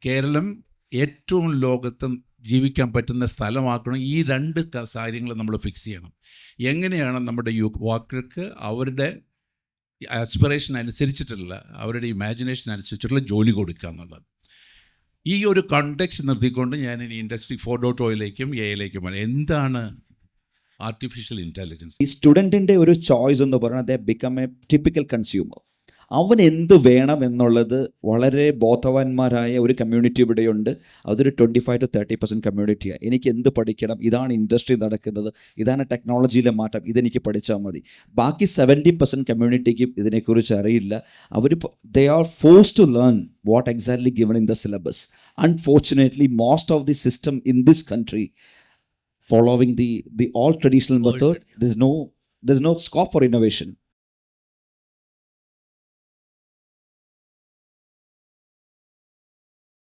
കേരളം ഏറ്റവും ലോകത്തും ജീവിക്കാൻ പറ്റുന്ന സ്ഥലമാക്കണം. ഈ രണ്ട് കാര്യങ്ങൾ നമ്മൾ ഫിക്സ് ചെയ്യണം. എങ്ങനെയാണ് നമ്മുടെ യുവാക്കൾക്ക് അവരുടെ ആസ്പിറേഷൻ അനുസരിച്ചിട്ടുള്ള, അവരുടെ ഇമാജിനേഷൻ അനുസരിച്ചിട്ടുള്ള ജോലി കൊടുക്കുക എന്നുള്ളത്. ഈ ഒരു കോണ്ടെക്സ്റ്റ് നിർത്തിക്കൊണ്ട് ഞാൻ ഇനി ഇൻഡസ്ട്രി 4.0 എയിലേക്കും എന്താണ് ആർട്ടിഫിഷ്യൽ ഇൻ്റലിജൻസ്. ഈ സ്റ്റുഡൻറ്റിൻ്റെ ഒരു ചോയ്സ് എന്ന് പറയുന്നത് ബിക്കം എ ടിപ്പിക്കൽ കൺസ്യൂമർ. അവൻ എന്ത് വേണം എന്നുള്ളത് വളരെ ബോധവാന്മാരായ ഒരു കമ്മ്യൂണിറ്റി ഇവിടെയുണ്ട്. അതൊരു 25-30% കമ്മ്യൂണിറ്റിയാണ്. എനിക്ക് എന്ത് പഠിക്കണം, ഇതാണ് ഇൻഡസ്ട്രി നടക്കുന്നത്, ഇതാണ് ടെക്നോളജിയിലെ മാറ്റം, ഇതെനിക്ക് പഠിച്ചാൽ മതി. ബാക്കി 70% കമ്മ്യൂണിറ്റിക്കും ഇതിനെക്കുറിച്ച് അറിയില്ല. അവർ they are forced to learn what exactly given in the syllabus. Unfortunately most of the system in this country following the all traditional method, there's no scope for innovation.